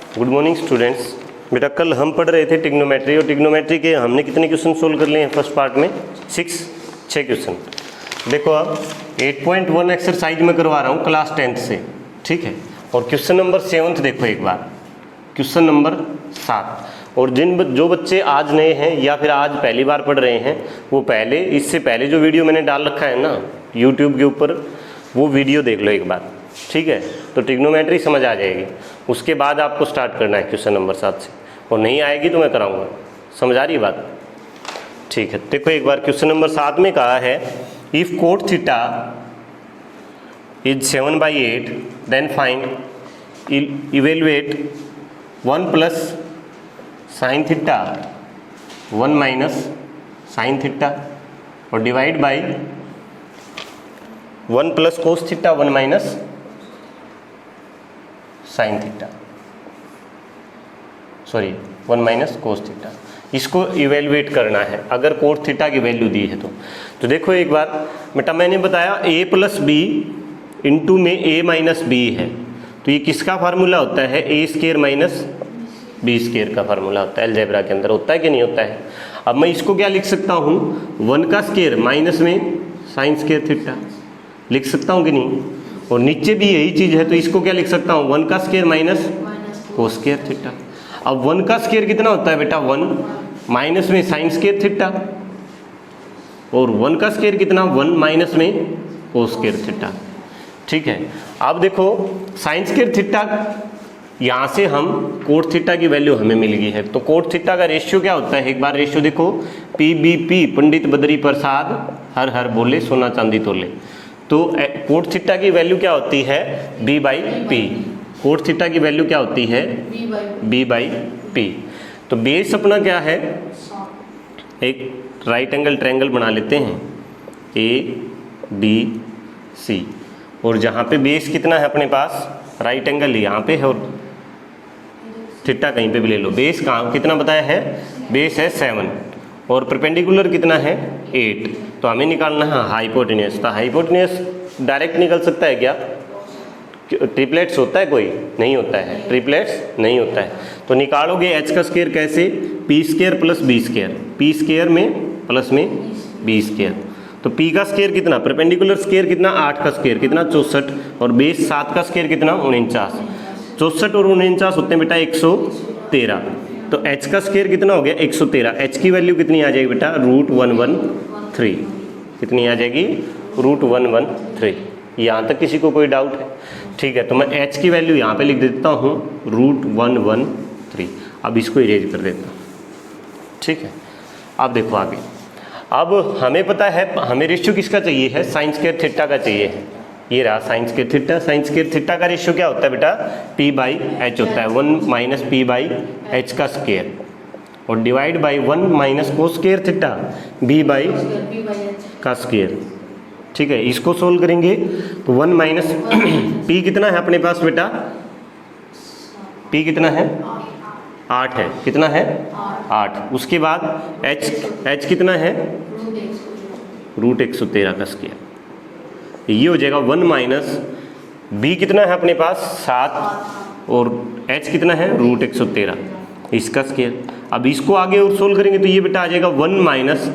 Good morning students. बेटा कल हम पढ़ रहे थे ट्रिग्नोमेट्री, और ट्रिग्नोमेट्री के हमने कितने क्वेश्चन सोल्व कर लिए हैं फर्स्ट पार्ट में? 6 क्वेश्चन। देखो अब 8.1 एक्सरसाइज में करवा रहा हूँ क्लास 10th से, ठीक है। और क्वेश्चन नंबर 7 देखो एक बार, क्वेश्चन नंबर 7। और जो बच्चे आज नए हैं या फिर आज पहली बार पढ़ रहे हैं, वो पहले इससे पहले जो वीडियो मैंने डाल रखा है ना यूट्यूब के ऊपर, वो वीडियो देख लो एक बार, ठीक है। तो ट्रिग्नोमेट्री समझ आ जाएगी। उसके बाद आपको स्टार्ट करना है क्वेश्चन नंबर 7 से, और नहीं आएगी तो मैं कराऊंगा। समझ आ रही है बात? ठीक है। देखो एक बार क्वेश्चन नंबर 7 में कहा है if cot theta is 7/8 then find evaluate 1 plus sine theta 1 minus sine theta और divide by 1 plus cos theta 1 minus sine theta, sorry 1 minus cos theta. इसको इवेलुएट करना है अगर कोट थीटा की वैल्यू दी है तो देखो एक बार बेटा, मैंने बताया a प्लस बी इंटू में a माइनस बी है, तो ये किसका फार्मूला होता है? a square minus B square का फार्मूला होता है। अलजेब्रा के अंदर होता है कि नहीं होता है? अब मैं इसको क्या लिख सकता हूँ? 1 का स्क्वायर माइनस में साइन स्क्वायर थीटा लिख सकता हूँ कि नहीं? और नीचे भी यही चीज़ है, तो इसको क्या लिख सकता हूँ? 1 का square minus cos square theta. अब 1 का स्क्वायर कितना होता है बेटा? 1 माइनस में साइन स्क्वायर थीटा, और 1 का स्क्वायर कितना? 1 माइनस में कोस स्क्वायर थीटा, ठीक है। अब देखो साइन स्क्वायर थीटा, यहाँ से हम कोट थीटा की वैल्यू हमें मिल गई है, तो कोट थीटा का रेशियो क्या होता है? एक बार रेशियो देखो, PBP पंडित बद्री प्रसाद हर हर बोले सोना चांदी तोले। तो कोट थीटा की वैल्यू क्या होती है? B/P। कोट थीटा की वैल्यू क्या होती है? B/P। तो बेस अपना क्या है? एक राइट एंगल ट्रायंगल बना लेते हैं ABC, और जहाँ पे बेस कितना है अपने पास? राइट एंगल यहाँ पे है, और थीटा कहीं पे भी ले लो। बेस कहाँ कितना बताया है? बेस है 7 और परपेंडिकुलर कितना है? 8। तो हमें निकालना है हाइपोटेन्यूस। तो हाइपोटेन्यूस डायरेक्ट निकल सकता है क्या? ट्रिपलेट्स होता है कोई? नहीं होता है, ट्रिपलेट्स नहीं होता है। तो निकालोगे h का स्क्वायर कैसे? p square plus b square, p square में प्लस में b स्क्वायर। तो p का स्क्वायर कितना? परपेंडिकुलर स्क्वायर कितना? 8 का स्क्वायर कितना? 64, और बेस 7 का स्क्वायर कितना? 49। 64 और 49 होते हैं बेटा 113। तो h का स्क्वायर कितना हो गया? 113। h की वैल्यू कितनी आ जाएगी बेटा? √113। कितनी आ जाएगी? √113। यहाँ तक किसी को कोई डाउट है? ठीक है, तो मैं h की वैल्यू यहाँ पे लिख देता हूँ √113। अब इसको इरेज कर देता हूँ, ठीक है। अब देखो आगे, अब हमें पता है हमें रेशियो किसका चाहिए है? साइन स्क्वायर थीटा का चाहिए है। ये रहा sine square theta. Sine square theta का रेशियो क्या होता है बेटा? P/H होता है, 1 माइनस P/H का स्क्वायर, और divide by 1 minus cos square theta B/H का स्क्वायर, ठीक है। इसको सोल्व करेंगे तो 1 माइनस P कितना है अपने पास बेटा? P कितना है? 8 है। कितना है? 8। उसके बाद H कितना है? √113 का स्क्वायर। ये हो जाएगा 1 माइनस B कितना है अपने पास? 7, और H कितना है? √113 इसका स्क्वायर। अब इसको आगे और सोल्व करेंगे तो ये बेटा आ जाएगा 1 माइनस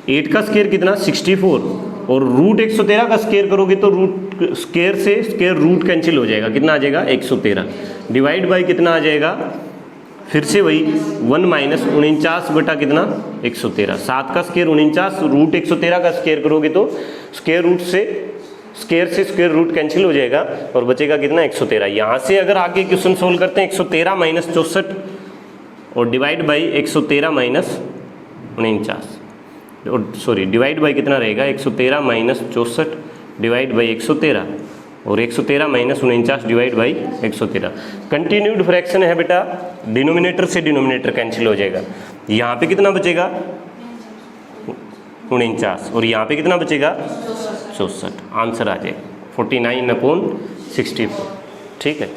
8 का स्क्वायर कितना? 64, और √113 का स्क्वायर करोगे तो रूट स्क्वायर से स्क्वायर रूट कैंसिल हो जाएगा। कितना आ जाएगा? 113 डिवाइड बाई कितना आ जाएगा? फिर से वही 1 माइनस 49 बटा कितना? 113। 7 का स्क्वायर 49, √113 का स्क्वायर करोगे तो स्क्वायर रूट से स्क्वायर रूट कैंसिल हो जाएगा, और बचेगा कितना? 113। यहाँ से अगर आगे क्वेश्चन सोल्व करते हैं 113 माइनस 64 और डिवाइड बाई 113 माइनस 49, और सॉरी डिवाइड बाई कितना रहेगा? 113 माइनस 64 डिवाइड बाई 113, और 113 minus 49 divide by 113। Continued fraction है बेटा, डिनोमिनेटर से डिनोमिनेटर कैंसिल हो जाएगा। यहाँ पे कितना बचेगा? 49, और यहाँ पे कितना बचेगा? 64। आंसर आ जाएगा 49/64, ठीक है।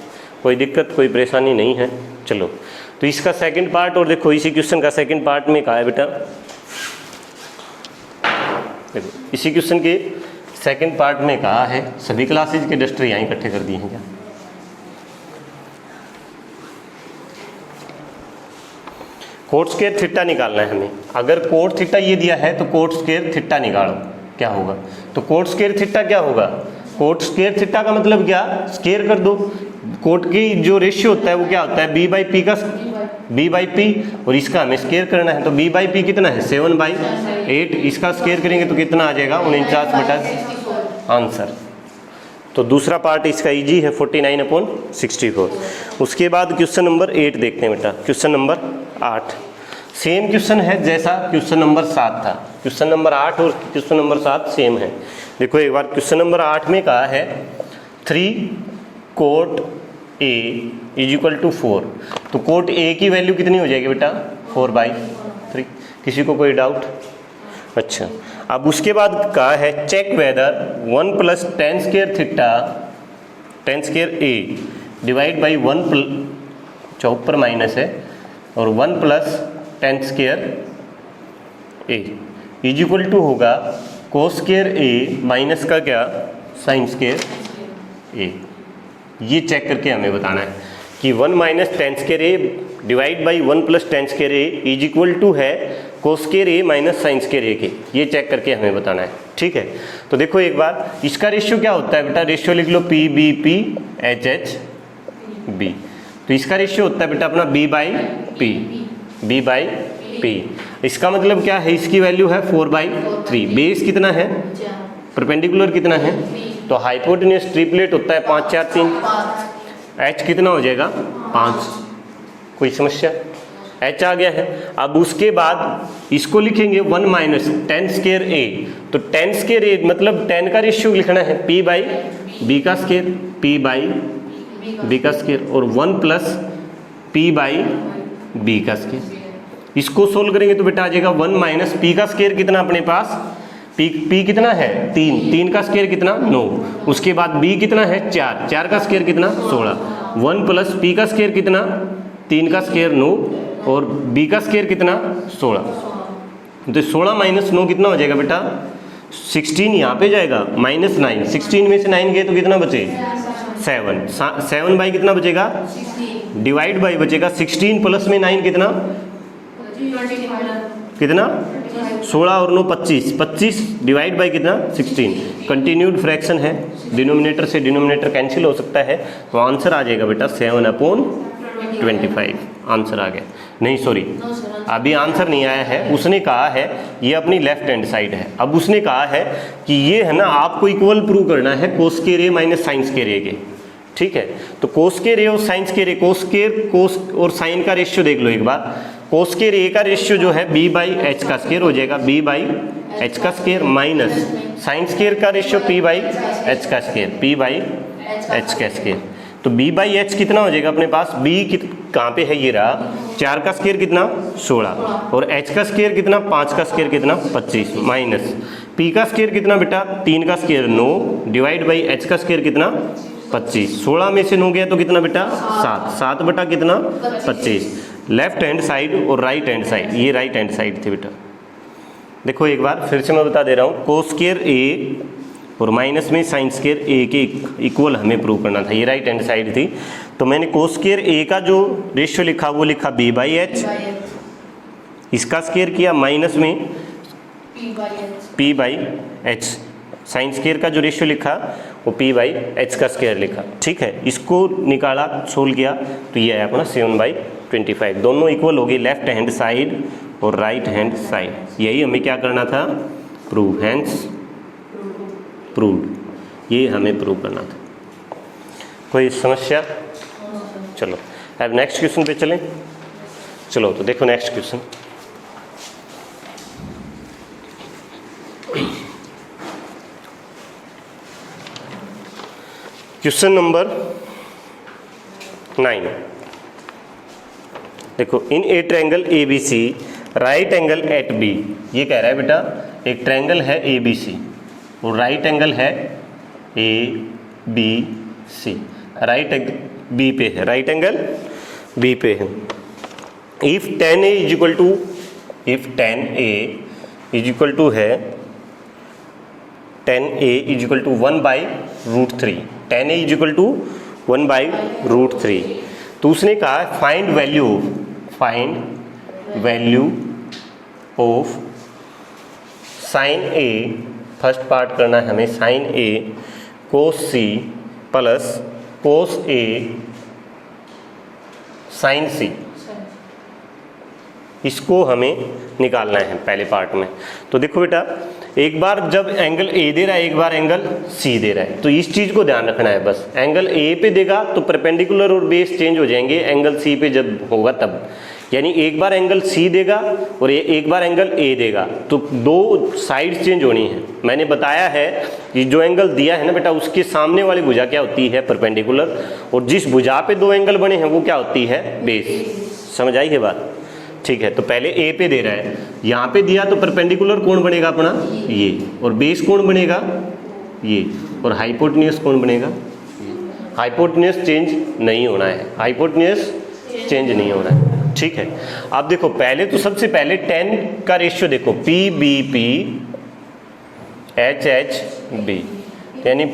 कोई दिक्कत कोई परेशानी नहीं है। चलो, तो इसका सेकंड पार्ट, और देखो इसी क्वेश्चन का सेकंड पार्ट में कहा है बेटा, देखो इसी क्वेश्चन के सेकंड पार्ट में कहा है, सभी क्लासेज के डस्टर यहाँ इकट्ठे कर दिए हैं क्या? कोट स्क्वायर थीटा निकालना है हमें। अगर कोट थीटा ये दिया है तो कोट स्क्वायर थीटा निकालो क्या होगा। तो कोट स्क्वायर थीटा क्या होगा, कोट स्क्वायर थीटा का मतलब क्या, स्क्वायर कर दो। कोट की जो रेशियो होता है वो क्या होता है, बी बाई पी का बी बाई पी, और इसका हमें स्क्वायर करना है। तो बी बाई पी कितना है 7/8, इसका स्क्वायर करेंगे तो कितना आ जाएगा 49/, आंसर। तो दूसरा पार्ट इसका इजी है 49/64। उसके बाद क्वेश्चन नंबर 8 देखते हैं बेटा। क्वेश्चन नंबर 8 सेम क्वेश्चन है जैसा क्वेश्चन नंबर 7 था। क्वेश्चन नंबर 8 और क्वेश्चन नंबर 7 सेम है। देखो एक बार क्वेश्चन नंबर 8 में कहा है 3 कोट A = 4। तो कोट A की वैल्यू कितनी हो जाएगी बेटा 4/3। किसी को कोई डाउट? अच्छा, अब उसके बाद कहा है check whether 1 + tan square theta tan square A divide by 1 जो ऊपर माइनस है और 1 + tan स्क्वायर A = होगा कोस स्क्वायर A माइनस का क्या साइन स्क्वायर A। ये चेक करके हमें बताना है कि 1 - tan square A divide by 1 + tan square A = है cos square A minus sine square A के। ये चेक करके हमें बताना है, ठीक है। तो देखो एक बार इसका रेशियो क्या होता है बेटा, रेशियो लिख लो PBP HHB। तो इसका रेशियो होता है बेटा अपना B/P। इसका मतलब क्या है, इसकी वैल्यू है 4/3। बेस कितना है, परपेंडिकुलर कितना है, तो हाइपोटेन्यूज ट्रिपलेट होता है 5 4 3। H कितना हो जाएगा 5। कोई समस्या, H आ गया है। अब उसके बाद इसको लिखेंगे 1 - tan स्क्वायर A। तो tan स्क्वायर A मतलब tan का रेशियो लिखना है P/B का स्क्वायर, P/B का स्क्वायर, और 1 + P/B का स्क्वायर। इसको सोल्व करेंगे तो बेटा आ जाएगा 1 - P का स्क्वायर कितना अपने पास, P कितना है 3 का स्क्वायर कितना 9। उसके बाद B कितना है 4 का स्क्वायर कितना 16। 1 + P का स्क्वायर कितना 3 का स्क्वायर 9 और B का स्क्वायर कितना 16। तो 16 - 9 कितना हो जाएगा बेटा 16। यहाँ पे जाएगा -9। 16 में से 9 गए तो कितना बचे 7। 7 बाई कितना बचेगा, डिवाइड बाई बचेगा 16 प्लस में 9 कितना 16 और 9 25। 25 डिवाइड बाई कितना 16। कंटिन्यूड फ्रैक्शन है, डिनोमिनेटर से डिनोमिनेटर कैंसिल हो सकता है। तो आंसर आ जाएगा बेटा 7/25। आंसर आ गया। नहीं सॉरी, अभी आंसर नहीं आया है। उसने कहा है ये अपनी लेफ्ट हैंड साइड है। अब उसने कहा है कि ये है ना आपको इक्वल प्रूव करना है cos square A minus sine square A के, ठीक है। तो कोस स्क्वायर A और साइन स्क्वायर A, कोस और साइन का रेशियो देख लो एक बार। कोस स्क्वायर A का रेशियो जो है B/H का स्क्वायर हो जाएगा, B/H का स्क्वायर माइनस साइन स्क्वायर का रेशियो P/H का स्क्वायर, P/H का स्क्वायर। तो B/H कितना हो जाएगा अपने पास, B कहाँ पे है, ये रहा 4 का स्क्वायर कितना 16 और H का स्क्वायर कितना 5 का स्क्वायर कितना 25 माइनस P का स्क्वायर कितना बेटा 3 का स्क्वायर 9 डिवाइड बाई H का स्क्वायर कितना 25। 16 में से 9 गया तो कितना बेटा 7 बटा कितना 25। लेफ्ट हैंड साइड और राइट हैंड साइड, ये राइट हैंड साइड थी बेटा। देखो एक बार फिर से मैं बता दे रहा हूँ, कोस स्क्वायर A और माइनस में साइन स्क्वायर A के इक्वल हमें प्रूव करना था। ये राइट हैंड साइड थी। तो मैंने कोस स्क्वायर A का जो रेशियो लिखा वो लिखा B/H, इसका स्क्वायर किया माइनस में P/H, साइन स्क्वायर का जो रेशियो लिखा वो P/H का स्क्वायर लिखा, ठीक है। इसको निकाला सोल्व किया तो ये है अपना 7/25। दोनों इक्वल हो गए, लेफ्ट हैंड साइड और राइट हैंड साइड। यही हमें क्या करना था, प्रूव, हैंस प्रूव्ड, ये हमें प्रूव करना था। कोई समस्या? चलो अब नेक्स्ट क्वेश्चन पे चलें। चलो तो देखो नेक्स्ट क्वेश्चन। क्वेश्चन नंबर 9 देखो, in a triangle ABC right angle at B। ये कह रहा है बेटा एक ट्रायंगल है ABC और राइट एंगल है ABC, राइट B पे है, राइट एंगल B पे है। इफ tan A है tan A equal to 1/√3, tan A equal to 1/√3। तो उसने कहा find value of sine A, first part करना है हमें, sine A cos C plus cos A sine C, इसको हमें निकालना है पहले पार्ट में। तो देखो बेटा, एक बार जब एंगल ए दे रहा है, एक बार एंगल सी दे रहा है, तो इस चीज़ को ध्यान रखना है बस। एंगल ए पे देगा तो परपेंडिकुलर और बेस चेंज हो जाएंगे एंगल सी पे जब होगा तब, यानी एक बार एंगल सी देगा और एक बार एंगल ए देगा, तो दो साइड चेंज होनी है। मैंने बताया है कि जो एंगल दिया है ना बेटा, उसके सामने वाली भुजा क्या होती है, परपेंडिकुलर, और जिस भुजा पे दो एंगल बने हैं वो क्या होती है, बेस। समझ आई है बात? ठीक है, तो पहले ए पे दे रहा है, यहाँ पे दिया तो परपेंडिकुलर कौन बनेगा अपना, ये, और बेस कौन बनेगा, ये, और हाइपोटेन्यूज कौन बनेगा, हाइपोटेन्यूज चेंज नहीं होना है, हाइपोटेन्यूज चेंज नहीं होना है। ठीक है, अब देखो पहले तो सबसे पहले 10 का रेशियो देखो, P B P H H B, यानी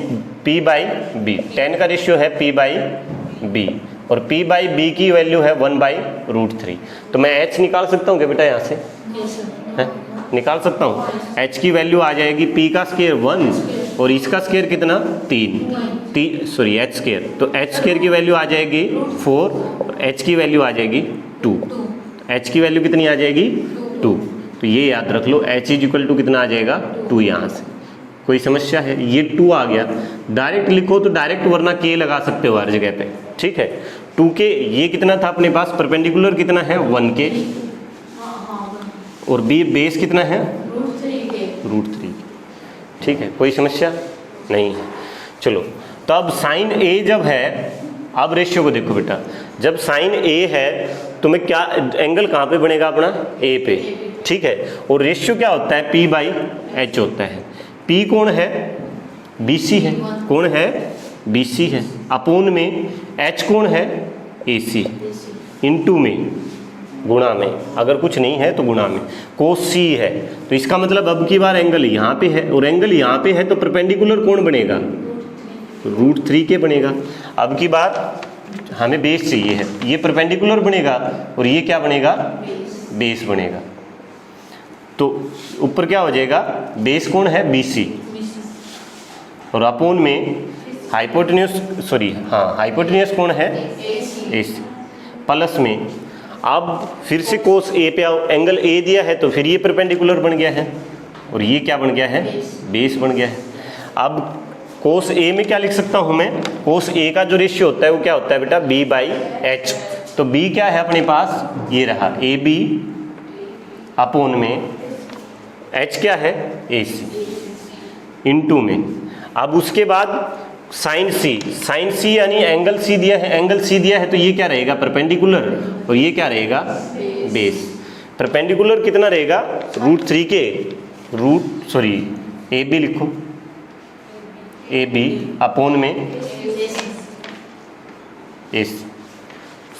पी बाई बी, 10 का रेशियो है पी बाई बी, और p बाई बी की वैल्यू है 1/√3। तो मैं h निकाल सकता हूँ क्या बेटा यहाँ से? है? निकाल सकता हूँ। h की वैल्यू आ जाएगी p का स्क्वायर 1 और इसका स्क्वायर कितना 3 सॉरी h स्क्वायर, तो h स्क्वायर की वैल्यू आ जाएगी 4 और h की वैल्यू आ जाएगी 2। h की वैल्यू कितनी आ जाएगी 2, तो ये याद रख लो, h इज इक्वल टू कितना आ जाएगा 2 यहाँ से। कोई समस्या है? ये 2 आ गया, डायरेक्ट लिखो तो डायरेक्ट, वरना k लगा सकते हो हर जगह पे। ठीक है, 2k, ये कितना था अपने पास, परपेंडिकुलर कितना है 1k, और बी बेस कितना है √3। ठीक है, कोई समस्या नहीं है। चलो, तो अब साइन ए जब है, अब रेशियो को देखो बेटा, जब साइन ए है तो मैं क्या, एंगल कहाँ पे बनेगा अपना, ए पे। ठीक है, और रेशियो क्या होता है, p बाई एच होता है। p कौन है, BC है, कौन है, BC है, अपोन में h कौन है, AC, इनटू में, गुणा में, अगर कुछ नहीं है तो गुणा में, कोस C है। तो इसका मतलब अब की बार एंगल यहाँ पे है और एंगल यहाँ पे है, तो परपेंडिकुलर कौन बनेगा, √3k बनेगा। अब की बार हमें बेस चाहिए है, ये परपेंडिकुलर बनेगा और ये क्या बनेगा, बेस बनेगा। तो ऊपर क्या हो जाएगा, बेस कौन है, BC, और अपोन में हाइपोटेन्यूज, सॉरी हाँ, हाइपोटेन्यूज कौन है, AC, प्लस में, अब फिर से कोस A पे आओ, एंगल A दिया है तो फिर ये परपेंडिकुलर बन गया है और ये क्या बन गया है, बेस बन गया है। अब कोस A में क्या लिख सकता हूँ मैं, कोस A का जो रेशियो होता है वो क्या होता है बेटा, B बाई एच। तो B क्या है अपने पास, ये रहा AB, अपोन में H क्या है, AC, इनटू में। अब उसके बाद साइन C यानी एंगल C दिया है, एंगल C दिया है तो ये क्या रहेगा, परपेंडिकुलर, और ये क्या रहेगा, बेस। परपेंडिकुलर कितना रहेगा, √3k, AB लिखो, AB अपोन में AC।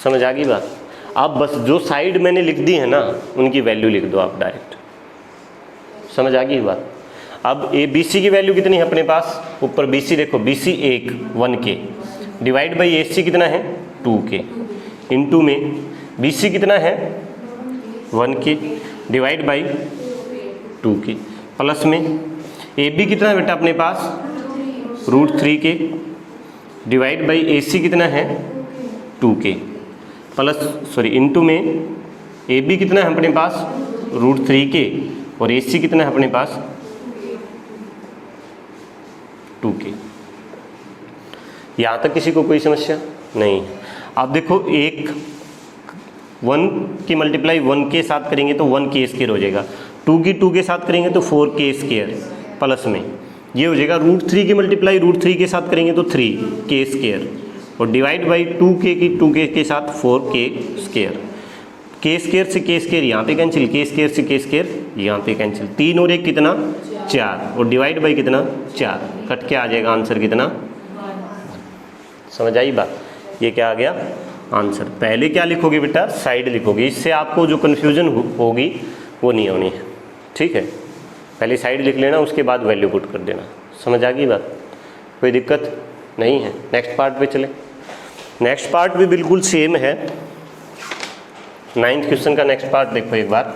समझ आ गई बात? अब बस जो साइड मैंने लिख दी है ना, उनकी वैल्यू लिख दो आप डायरेक्ट। समझ आ गई बात? अब BC की वैल्यू कितनी है अपने पास, ऊपर BC देखो, BC 1k, divide by AC कितना है 2k, इनटू में BC कितना है 1k, divide by 2k, plus में AB कितना है बेटा अपने पास √3k, डिवाइड बाई AC कितना है 2k, प्लस सॉरी इनटू में AB कितना है अपने पास √3k और AC कितना है अपने पास 2k। यहाँ तक किसी को कोई समस्या नहीं है। अब देखो, एक 1 की मल्टीप्लाई 1 के साथ करेंगे तो 1k स्क्वायर हो जाएगा, 2 की 2 के साथ करेंगे तो 4k स्क्वायर, प्लस में ये हो जाएगा √3 की मल्टीप्लाई √3 के साथ करेंगे तो 3k स्क्वायर, और डिवाइड बाई 2k की 2k के साथ 4k स्क्वायर। k स्क्वायर से k स्क्वायर यहाँ पे कैंसिल, k स्क्वायर से k स्क्वायर यहाँ पे कैंसिल, 3 और 1 कितना 4, और डिवाइड बाई कितना 4, कट के आ जाएगा आंसर कितना। समझ आई बात? ये क्या आ गया आंसर। पहले क्या लिखोगे बेटा, साइड लिखोगे, इससे आपको जो कन्फ्यूजन होगी वो नहीं होनी है। ठीक है, पहले साइड लिख लेना, उसके बाद वैल्यू पुट कर देना। समझ आ गई बात? कोई दिक्कत नहीं है। नेक्स्ट पार्ट पे चले। नेक्स्ट पार्ट भी बिल्कुल सेम है। 9th क्वेश्चन का नेक्स्ट पार्ट देखो एक बार।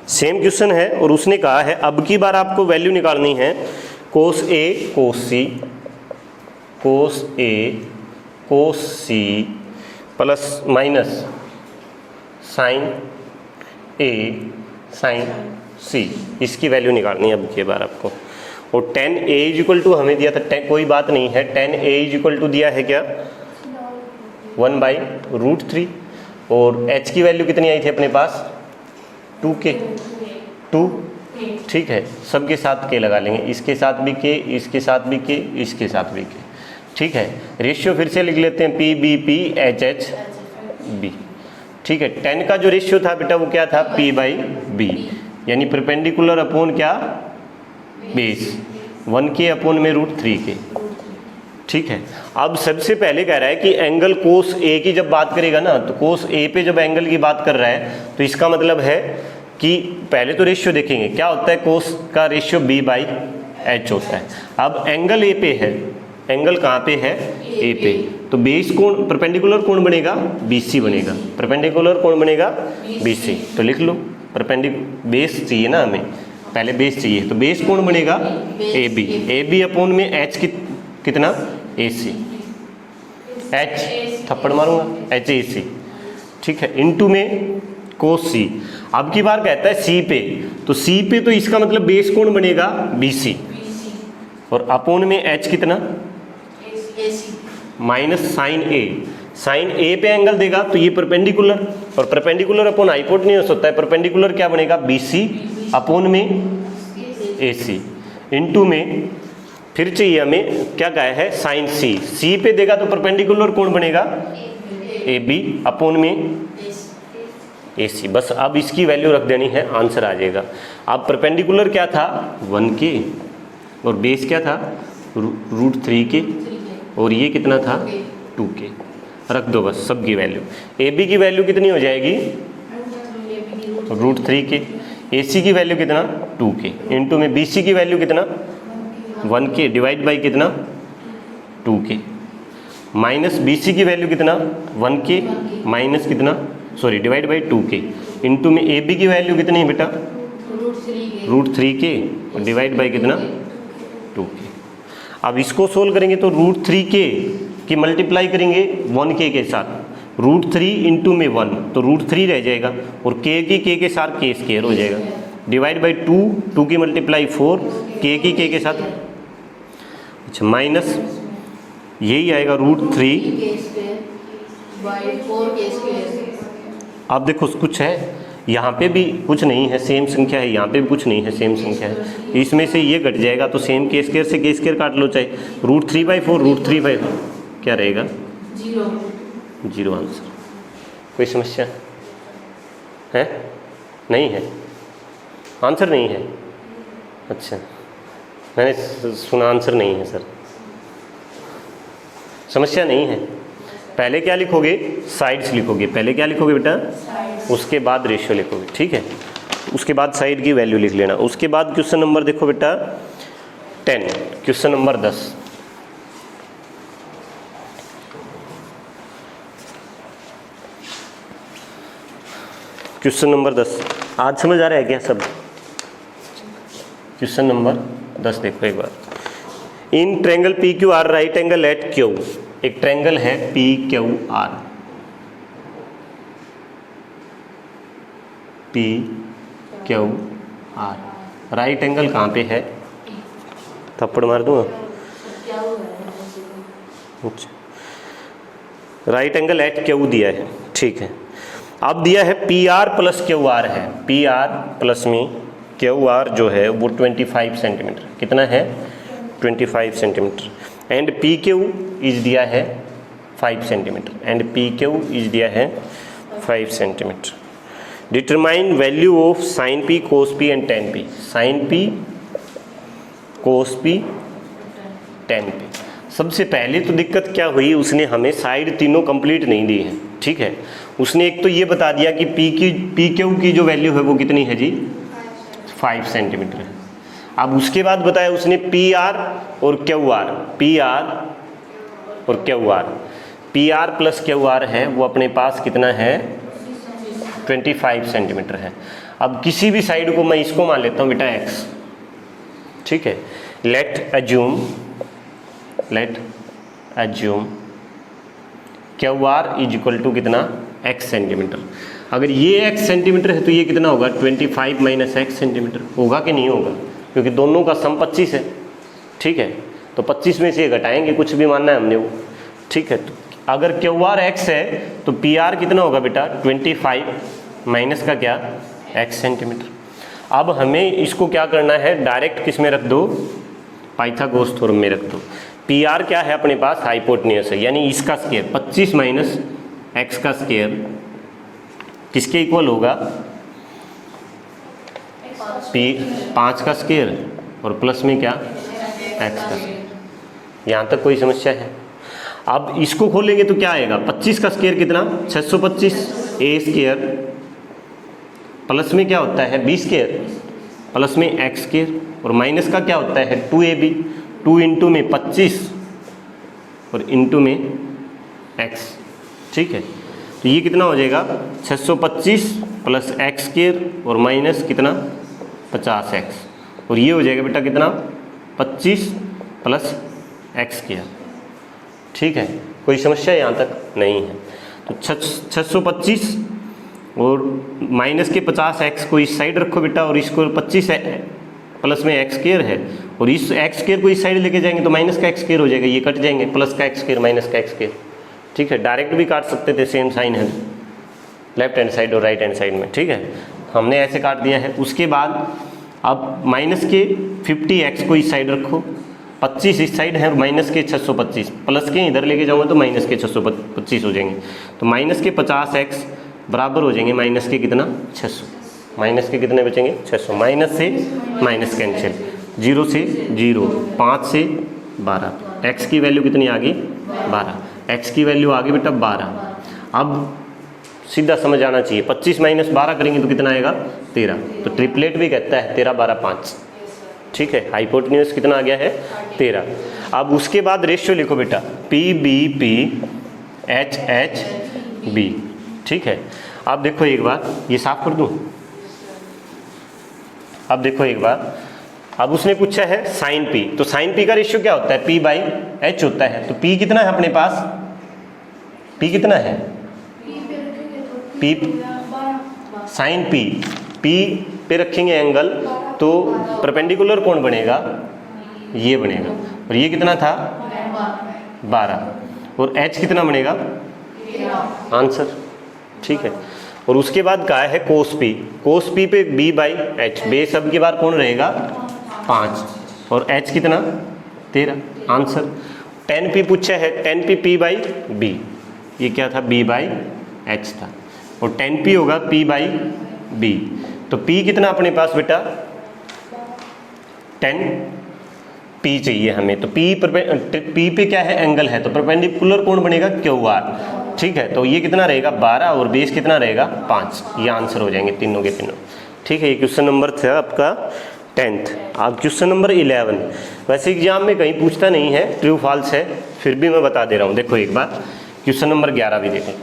सेम क्वेश्चन है और उसने कहा है अब की बार आपको वैल्यू निकालनी है कोस ए कोस सी, कोस ए cos C plus minus sign ए साइन सी, इसकी वैल्यू निकालनी है अब की बार आपको। और tan a is equal to हमें दिया था, कोई बात नहीं है, tan a is equal to दिया है क्या 1/√3 और h की वैल्यू कितनी आई थी अपने पास 2k, 2, ठीक है, सबके साथ k लगा लेंगे, इसके साथ भी k, इसके साथ भी k, इसके साथ भी k, ठीक है। रेशियो फिर से लिख लेते हैं p b p h h b, ठीक है। tan का जो रेशियो था बेटा वो क्या था p/b, यानी परपेंडिकुलर अपॉन क्या बेस 1k अपॉन में √3k, ठीक है। अब सबसे पहले कह रहा है कि एंगल कोस ए की जब बात करेगा ना, तो कोस ए पे जब एंगल की बात कर रहा है तो इसका मतलब है कि पहले तो रेशियो देखेंगे क्या होता है, कोस का रेशियो b/h होता है। अब एंगल ए पे है, एंगल कहाँ पे है ए पे, तो बेस कोण परपेंडिकुलर कोण बनेगा BC बनेगा, परपेंडिकुलर कोण बनेगा BC, तो लिख लो परपेंडिकुलर बेस चाहिए ना हमें, पहले बेस चाहिए तो बेस कोण बनेगा AB अपॉन में h कितना AC, h थप्पड़ मारूंगा HAC, ठीक है, इनटू में कोस C। अब की बार कहता है C पे, तो C पे तो इसका मतलब बेस कोण बनेगा BC और अपॉन में h कितना माइनस साइन ए पे एंगल देगा तो ये परपेंडिकुलर, और परपेंडिकुलर अपॉन हाइपोटेन्यूज होता है, परपेंडिकुलर क्या बनेगा BC अपॉन में AC, इनटू में फिर चाहिए हमें क्या कहा है साइन C पे देगा तो परपेंडिकुलर कौन बनेगा AB अपॉन में AC, बस अब इसकी वैल्यू रख देनी है, आंसर आ जाएगा। अब परपेंडिकुलर क्या था 1k और बेस क्या था √3k और ये कितना था 2k, रख दो बस सबकी वैल्यू। AB की वैल्यू कितनी हो जाएगी √3k, AC की वैल्यू कितना 2k, इनटू में BC की वैल्यू कितना 1k डिवाइड बाई कितना 2k, माइनस BC की वैल्यू कितना 1k माइनस कितना sorry divide by 2k, into में AB की वैल्यू कितनी है बेटा √3k और डिवाइड बाई कितना 2k। अब इसको सोल्व करेंगे तो √3k की मल्टीप्लाई करेंगे 1k के साथ, √3 इंटू में 1 तो √3 रह जाएगा और k की k के साथ k स्क्वायर हो जाएगा, डिवाइड बाई 2 की मल्टीप्लाई 4, k की k के साथ, अच्छा माइनस यही आएगा √3। अब देखो कुछ है यहाँ पे भी कुछ नहीं है, सेम संख्या है, यहाँ पे भी कुछ नहीं है, सेम संख्या है, इसमें से ये घट जाएगा तो सेम k स्क्वायर से k स्क्वायर काट लो, चाहे √3/4 √3/4 क्या रहेगा 0 आंसर। कोई समस्या है? नहीं है, आंसर नहीं है, अच्छा मैंने सुना आंसर नहीं है सर, समस्या नहीं है। पहले क्या लिखोगे साइड्स लिखोगे, पहले क्या लिखोगे बेटा उसके बाद रेशियो लिखोगे, ठीक है, उसके बाद साइड की वैल्यू लिख लेना। उसके बाद क्वेश्चन नंबर देखो बेटा 10, क्वेश्चन नंबर 10, क्वेश्चन नंबर 10 आज समझ आ रहा है क्या सब? क्वेश्चन नंबर 10 देखो एक बार। In triangle PQR right angle at Q, एक ट्रायंगल है PQR, PQR राइट एंगल कहाँ पे है, थप्पड़ मार दूँगा, अच्छा राइट एंगल एट Q दिया है, ठीक है। अब दिया है PR प्लस QR है, PR प्लस में QR जो है वो 25 सेंटीमीटर, कितना है 25 सेंटीमीटर, एंड PQ इज दिया है 5 सेंटीमीटर, एंड PQ इज दिया है 5 centimetre. Determine value of sine P cos P and tan P, sine P cos P tan P। सबसे पहले तो दिक्कत क्या हुई, उसने हमें साइड तीनों कंप्लीट नहीं दी है, ठीक है। उसने एक तो ये बता दिया कि PQ की जो वैल्यू है वो कितनी है जी 5 सेंटीमीटर है। अब उसके बाद बताया उसने पी आर और क्यू आर, पी आर और Q R, P R plus Q R है वो अपने पास कितना है 25 सेंटीमीटर है। अब किसी भी साइड को मैं इसको मान लेता हूँ बेटा x, ठीक है। Let assume Q R is equal to कितना x सेंटीमीटर। अगर ये x सेंटीमीटर है तो ये कितना होगा 25 माइनस x सेंटीमीटर, होगा कि नहीं होगा, क्योंकि दोनों का सम 25 है, ठीक है। तो 25 में से घटाएंगे, कुछ भी मानना है हमने वो, ठीक है। तो अगर क्यू आर x है तो पी आर कितना होगा बेटा 25 माइनस का क्या x सेंटीमीटर। अब हमें इसको क्या करना है, डायरेक्ट किस में रख दो, पाइथागोरस थ्योरम में रख दो। पी आर क्या है अपने पास हाइपोटेन्यूज है, यानी इसका स्क्वायर 25 माइनस x का स्क्वायर किसके इक्वल होगा, पी 5 का स्क्वायर और प्लस में क्या x का स्क्वायर। यहाँ तक कोई समस्या है? अब इसको खोलेंगे तो क्या आएगा, 25 का स्क्वायर कितना 625 ए स्क्वायर प्लस में क्या होता है बी स्क्वायर प्लस में एक्स स्क्वायर और माइनस का क्या होता है 2ab, 2 इंटू में 25 और इंटू में x, ठीक है। तो ये कितना हो जाएगा 625 प्लस एक्स स्क्वायर और माइनस कितना 50x और ये हो जाएगा बेटा कितना 25 प्लस एक्स स्क्वायर, ठीक है। कोई समस्या यहाँ तक नहीं है। तो 625 और माइनस के 50x को इस साइड रखो बेटा और इसको 25 प्लस में एक्स स्क्वायर है और इस एक्स स्क्वायर को इस साइड लेके जाएंगे तो माइनस का एक्स स्क्वायर हो जाएगा, ये कट जाएंगे, प्लस का एक्स स्क्वायर माइनस का एक्स स्क्वायर, ठीक है। डायरेक्ट भी काट सकते थे, सेम साइन है लेफ्ट हैंड साइड और राइट हैंड साइड में, ठीक है। हमने ऐसे काट दिया है। उसके बाद अब माइनस के 50x को इस साइड रखो, 25 इस साइड है और माइनस के 625 प्लस के इधर लेके जाऊँगा तो माइनस के 625 हो जाएंगे। तो माइनस के 50x बराबर हो जाएंगे माइनस के कितना 600, माइनस के कितने बचेंगे 600, माइनस से माइनस कैंसिल, 0 से 0, 5 से 12, x की वैल्यू कितनी आ गई 12, x की वैल्यू आ गई बेटा 12। अब सीधा समझ आना चाहिए, 25 माइनस 12 करेंगे तो कितना आएगा 13, तो ट्रिपलेट भी कहता है 13 12 5, ठीक है। हाइपोटेन्यूज कितना आ गया है 13। अब उसके बाद रेशियो लिखो बेटा P B P H H B, ठीक है। अब देखो एक बार ये साफ कर दूं, अब देखो एक बार, अब उसने पूछा है साइन पी, तो साइन पी का रेशियो क्या होता है p बाई एच होता है। तो p कितना है अपने पास, p कितना है p साइन p पे रखेंगे एंगल तो परपेंडिकुलर कौन बनेगा, ये बनेगा, और ये कितना था 12 और h कितना बनेगा आंसर, ठीक है। और उसके बाद कहा है कोस पी पे b बाई एच, बेस अब की बार कौन रहेगा 5 और h कितना 13, आंसर। tan p पूछा है, tan p बाई b, ये क्या था b बाई एच था और tan p होगा p बाई b। तो p कितना अपने पास बेटा 10 p चाहिए हमें, तो p पे क्या है एंगल है, तो परपेंडिकुलर कौन बनेगा क्यू आर, ठीक है। तो ये कितना रहेगा 12 और बेस कितना रहेगा 5, ये आंसर हो जाएंगे तीनों के तीनों, ठीक है। ये क्वेश्चन नंबर था आपका 10th। अब क्वेश्चन नंबर 11, वैसे एग्जाम में कहीं पूछता नहीं है, ट्रू फॉल्स है, फिर भी मैं बता दे रहा हूँ। देखो एक बार क्वेश्चन नंबर 11 भी देखें।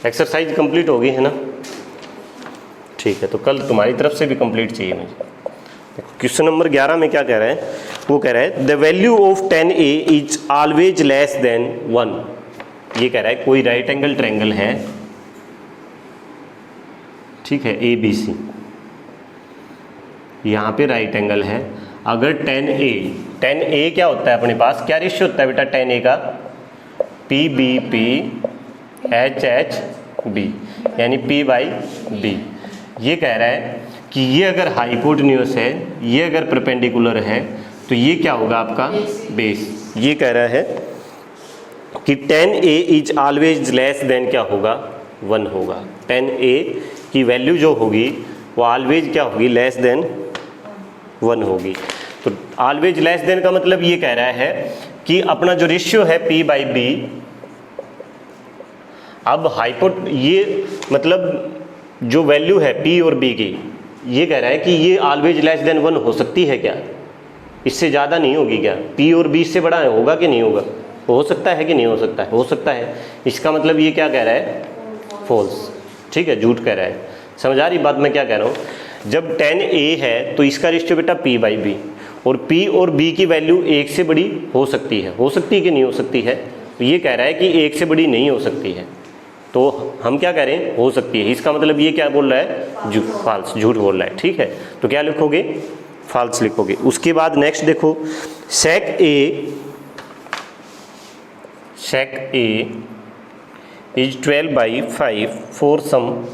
एक्सरसाइज कंप्लीट हो गई है ना, ठीक है। तो कल तुम्हारी तरफ से भी कंप्लीट चाहिए मुझे। क्वेश्चन नंबर 11 में क्या कह रहा है, वो कह रहा है the value of tan a is always less than 1। ये कह रहा है कोई राइट एंगल ट्रायंगल है, ठीक है, ABC, यहाँ पे राइट एंगल है। अगर tan a क्या होता है अपने पास, क्या रेशियो होता है बेटा tan a का PBP HHB, यानी P बाई B। ये कह रहा है कि ये अगर हाइपोटेन्यूज है, ये अगर परपेंडिकुलर है, तो ये क्या होगा आपका बेस। ये कह रहा है कि tan a is always less than क्या होगा 1 होगा। tan a की वैल्यू जो होगी वो ऑलवेज क्या होगी लेस देन 1 होगी। तो ऑलवेज लेस देन का मतलब ये कह रहा है कि अपना जो रेशियो है p बाई b, अब ये मतलब जो वैल्यू है P और B की, ये कह रहा है कि ये ऑलवेज लेस देन 1 हो सकती है क्या, इससे ज़्यादा नहीं होगी क्या, P और B से बड़ा होगा कि नहीं होगा, हो सकता है कि नहीं हो सकता है, हो सकता है। इसका मतलब ये क्या कह रहा है, फॉल्स, ठीक है, झूठ कह रहा है। समझ आ रही बात मैं क्या कह रहा हूँ। जब 10A है तो इसका रेशियो बेटा P/B, और P और B की वैल्यू 1 से बड़ी हो सकती है कि नहीं हो सकती है, तो ये कह रहा है कि 1 से बड़ी नहीं हो सकती है, तो हम क्या कह रहे हैं, हो सकती है। इसका मतलब ये क्या बोल रहा है, फॉल्स, झूठ बोल रहा है, ठीक है। तो क्या लिखोगे, फॉल्स लिखोगे। उसके बाद नेक्स्ट देखो, sec A is 12/5 for some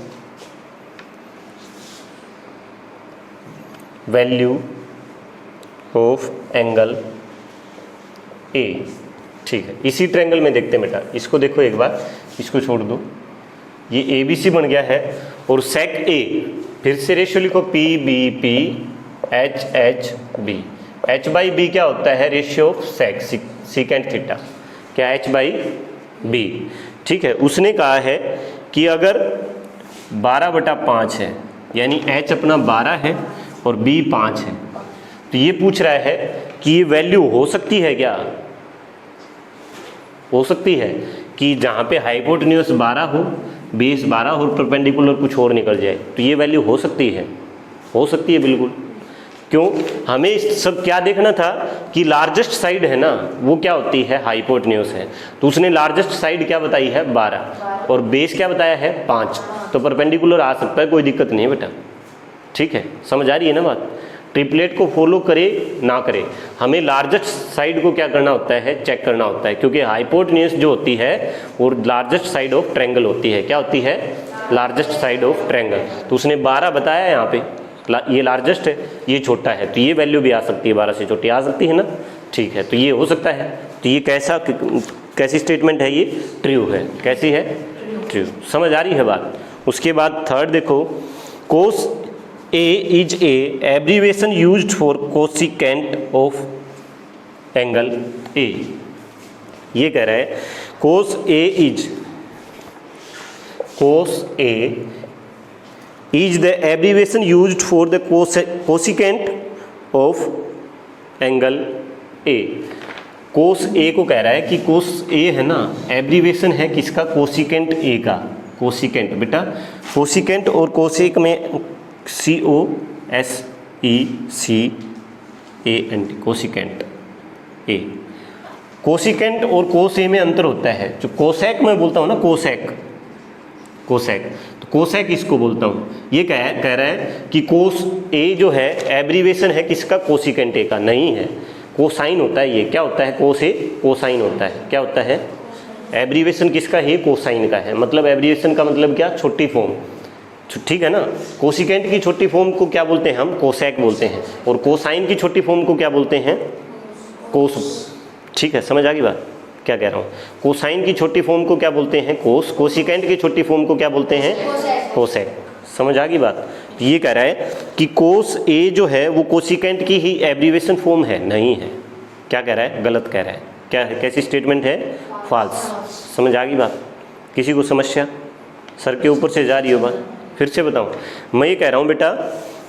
value of angle A, ठीक है। इसी ट्रायंगल में देखते हैं बेटा, इसको देखो एक बार, इसको छोड़ दो, ये ABC बन गया है, और सेक ए, फिर से रेशियो लिखो PBP HHB। H/B क्या होता है, ratio of sec, secant theta, क्या H/B, ठीक है। उसने कहा है कि अगर 12/5 है, यानी H अपना 12 है और B 5 है, तो ये पूछ रहा है कि ये वैल्यू हो सकती है क्या, हो सकती है कि जहाँ पे हाइपोटेन्यूस 12 हो, बेस 12 हो, परपेंडिकुलर कुछ और निकल जाए, तो ये वैल्यू हो सकती है, हो सकती है बिल्कुल। क्यों, हमें सब क्या देखना था कि लार्जेस्ट साइड है ना, वो क्या होती है, हाइपोटेन्यूस है, तो उसने लार्जेस्ट साइड क्या बताई है, 12, और बेस क्या बताया है, 5, तो परपेंडिकुलर आ सकता है, कोई दिक्कत नहीं है बेटा, ठीक है। समझ आ रही है ना बात। ट्रिपलेट को फॉलो करे ना करे, हमें लार्जेस्ट साइड को क्या करना होता है, चेक करना होता है, क्योंकि हाइपोटेन्यूस जो होती है वो लार्जेस्ट साइड ऑफ ट्रायंगल होती है, क्या होती है, लार्जेस्ट साइड ऑफ ट्रायंगल। तो उसने 12 बताया यहाँ पे, ये लार्जेस्ट है, ये छोटा है, तो ये वैल्यू भी आ सकती है, 12 से छोटी आ सकती है ना, ठीक है। तो ये हो सकता है, तो ये कैसी स्टेटमेंट है, ये ट्रू है, कैसी है, ट्रू। समझ आ रही है बात। उसके बाद थर्ड देखो, कोस A is a abbreviation used for cosecant of angle A। ये कह रहा है cos A is the abbreviation used for the cosecant of angle A। cos A को कह रहा है कि cos A है ना, एब्रीवेशन है किसका, कोसिकेंट A का, कोसिकेंट बेटा, कोसिकेंट और कोसेक में COSECANT, कोसिकेंट ए। कोसिकेंट और कोस ए में अंतर होता है, जो कोसेक मैं बोलता हूँ ना, कोसेक, तो कोसेक इसको बोलता हूँ। ये कह रहा है कि कोस ए जो है एब्रीवेशन है किसका, कोसिकेंट ए का, नहीं है, कोसाइन होता है। ये क्या होता है, कोस ए कोसाइन होता है, क्या होता है, एब्रीवेशन किसका है, कोसाइन का है। मतलब एब्रीवेशन का मतलब क्या, छोटी फॉर्म, ठीक है ना। कोसिकेंट की छोटी फॉर्म को क्या बोलते हैं हम, कोसेक बोलते हैं, और कोसाइन की छोटी फॉर्म को क्या बोलते हैं, कोस, ठीक है। समझ आ गई बात क्या कह रहा हूँ। कोसाइन की छोटी फॉर्म को क्या बोलते हैं, कोस, कोसिकेंट की छोटी फॉर्म को क्या बोलते हैं, कोसेक। समझ आ गई बात। ये कह रहा है कि कोस ए जो है वो कोसिकेंट की ही एब्रीवेशन फॉर्म है, नहीं है, क्या कह रहा है, गलत कह रहा है। क्या है, कैसी स्टेटमेंट है, फॉल्स। समझ आ गई बात। किसी को समस्या, सर के ऊपर से जा रही हो बात, फिर से बताऊं। मैं ये कह रहा हूँ बेटा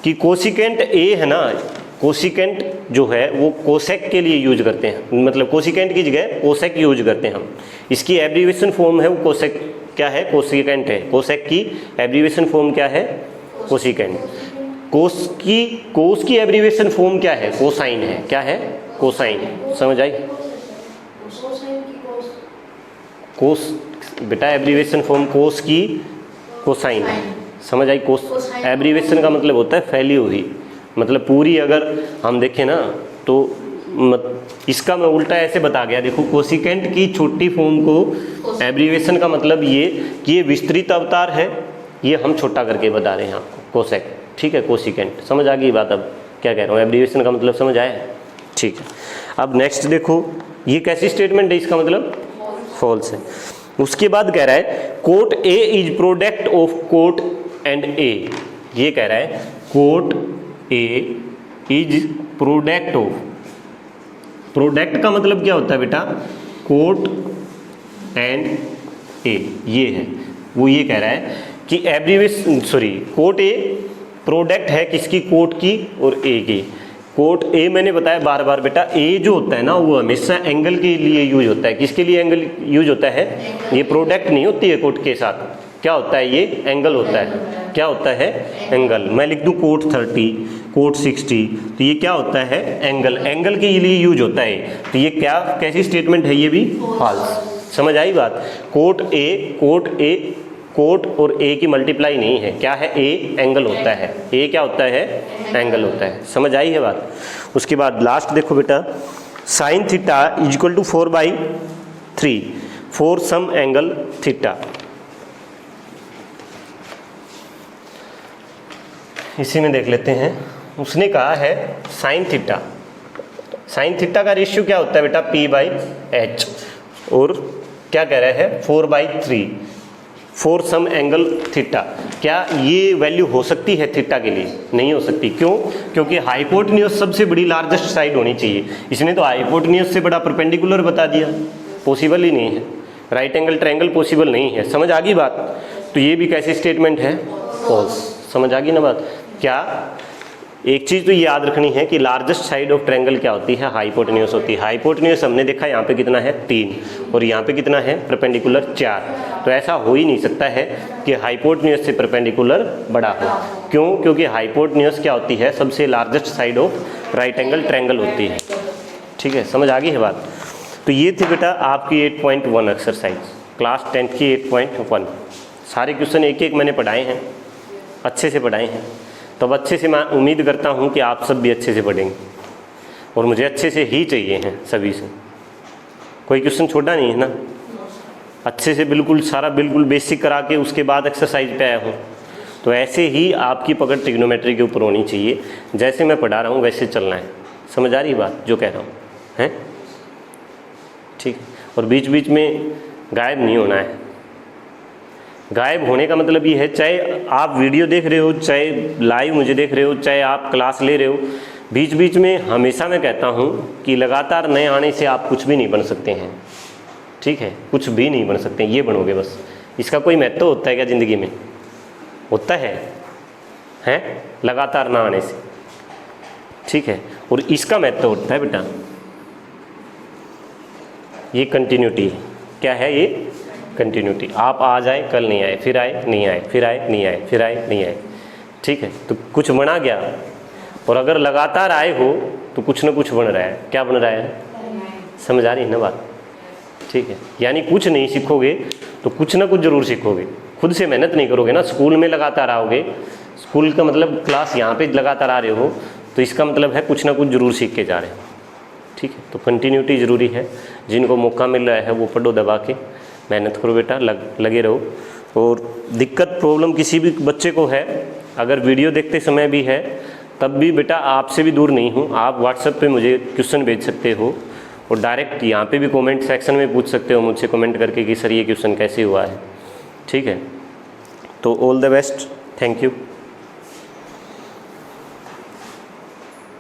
कि कोसिकेंट ए है ना, कोसिकेंट जो है वो कोसेक के लिए यूज करते हैं, मतलब कोसिकेंट की जगह कोसेक यूज करते हैं हम। इसकी एब्रीवेशन फॉर्म है वो कोसेक, क्या है, कोसिकेंट है। कोसेक की एब्रीवेशन फॉर्म क्या है, कोसिकेंट। कोस की एब्रीवेशन फॉर्म क्या है, कोसाइन है, क्या है, कोसाइन। समझ आई, कोस बेटा एब्रीवेशन फॉर्म कोस की कोसाइन है, समझ आई। कोस एब्रीवेशन का मतलब होता है फैली हुई, मतलब पूरी अगर हम देखें ना तो इसका मैं उल्टा ऐसे बता गया। देखो कोसिकेंट की छोटी फॉर्म को एब्रीवेशन का मतलब ये कि ये विस्तृत अवतार है, ये हम छोटा करके बता रहे हैं आपको, कोसेक, ठीक है, कोसिकेंट। समझ आ गई बात। अब क्या कह रहा हूँ, एब्रीवेशन का मतलब समझ आया, ठीक है। अब नेक्स्ट देखो, ये कैसी स्टेटमेंट है, इसका मतलब फॉल्स है। उसके बाद कह रहा है cot A is product of cot and A. ये कह रहा है cot A is product of, product का मतलब क्या होता है बेटा, कोट एंड ए, ये है वो ये कह रहा है कि कोट ए प्रोडक्ट है किसकी, कोट की और ए की। कोट ए मैंने बताया बार बार बेटा, ए जो होता है ना वो हमेशा एंगल के लिए यूज होता है। किसके लिए एंगल यूज होता है? ये प्रोडक्ट नहीं होती है कोट के साथ, क्या होता है ये एंगल होता है। क्या होता है? एंगल। मैं लिख दूँ कोट 30, कोट 60, तो ये क्या होता है? एंगल। एंगल के लिए यूज होता है। तो ये क्या कैसी स्टेटमेंट है? ये भी फॉल्स। समझ आई बात? कोट और ए की मल्टीप्लाई नहीं है। क्या है? ए एंगल होता है। ए क्या होता है? एंगल होता है। समझ आई है बात? उसके बाद लास्ट देखो बेटा, sine theta is equal to 4/3 for some angle theta. इसी में देख लेते हैं। उसने कहा है साइन थीटा का रेशियो क्या होता है बेटा? p/h। और क्या कह रहा है? 4/3 फॉर सम एंगल थीटा। क्या ये वैल्यू हो सकती है थीटा के लिए? नहीं हो सकती। क्यों? क्योंकि हाइपोटेन्यूज सबसे बड़ी लार्जेस्ट साइड होनी चाहिए। इसने तो हाइपोटेन्यूज से बड़ा परपेंडिकुलर बता दिया, पॉसिबल ही नहीं है। राइट एंगल ट्रायंगल पॉसिबल नहीं है। समझ आ गई बात? तो ये भी कैसी स्टेटमेंट है? फॉल्स। समझ आ गई ना बात? क्या एक चीज़ तो याद रखनी है कि लार्जेस्ट साइड ऑफ ट्रायंगल क्या होती है? हाइपोटेन्यूज होती है। हाइपोटेन्यूज हमने देखा यहाँ पे कितना है? 3, और यहाँ पे कितना है? परपेंडिकुलर 4। तो ऐसा हो ही नहीं सकता है कि हाइपोटेन्यूज से परपेंडिकुलर बड़ा हो। क्यों? क्योंकि हाइपोटेन्यूज क्या होती है? सबसे largest side of right angle triangle होती है। ठीक है, समझ आ गई है बात? तो ये थी बेटा आपकी 8.1 एक्सरसाइज, क्लास 10 की 8.1। सारे क्वेश्चन एक एक मैंने पढ़ाए हैं, अच्छे से पढ़ाए हैं। तब अच्छे से मैं उम्मीद करता हूँ कि आप सब भी अच्छे से पढ़ेंगे, और मुझे अच्छे से ही चाहिए हैं सभी से। कोई क्वेश्चन छोटा नहीं है ना? अच्छे से बिल्कुल सारा बिल्कुल बेसिक करा के उसके बाद एक्सरसाइज पे आया हूँ। तो ऐसे ही आपकी पकड़ ट्रिग्नोमेट्री के ऊपर होनी चाहिए। जैसे मैं पढ़ा रहा हूँ वैसे चलना है। समझ आ रही बात जो कह रहा हूँ? हैं? ठीक है। और बीच बीच में गायब नहीं होना है। गायब होने का मतलब ये है, चाहे आप वीडियो देख रहे हो, चाहे लाइव मुझे देख रहे हो, चाहे आप क्लास ले रहे हो, बीच बीच में हमेशा मैं कहता हूँ कि लगातार नए आने से आप कुछ भी नहीं बन सकते हैं। ठीक है, कुछ भी नहीं बन सकते, ये बनोगे बस। इसका कोई महत्व होता है क्या ज़िंदगी में? होता है? हैं? लगातार ना आने से। ठीक है, और इसका महत्व होता है बेटा ये कंटिन्यूटी। क्या है ये? कंटिन्यूटी। आप आ जाए, कल नहीं आए, फिर आए नहीं आए, फिर आए नहीं आए, फिर आए नहीं आए। ठीक है, तो कुछ बना गया। और अगर लगातार आए हो तो कुछ ना कुछ बन रहा है। क्या बन रहा है? समझ आ रही है ना बात? ठीक है, यानी कुछ नहीं सीखोगे तो कुछ ना कुछ ज़रूर सीखोगे। खुद से मेहनत नहीं करोगे ना। स्कूल में लगातार आओगे, स्कूल का मतलब क्लास यहाँ पे लगातार आ रहे हो, तो इसका मतलब है कुछ ना कुछ ज़रूर सीख के जा रहे हो। ठीक है, तो कंटिन्यूटी ज़रूरी है। जिनको मौका मिल रहा है वो पढ़ो दबा के, मेहनत करो बेटा, लगे रहो। और दिक्कत प्रॉब्लम किसी भी बच्चे को है, अगर वीडियो देखते समय भी है, तब भी बेटा आपसे भी दूर नहीं हूँ। आप व्हाट्सएप पे मुझे क्वेश्चन भेज सकते हो, और डायरेक्ट यहाँ पे भी कमेंट सेक्शन में पूछ सकते हो मुझसे कमेंट करके कि सर ये क्वेश्चन कैसे हुआ है। ठीक है, तो all the best, thank you.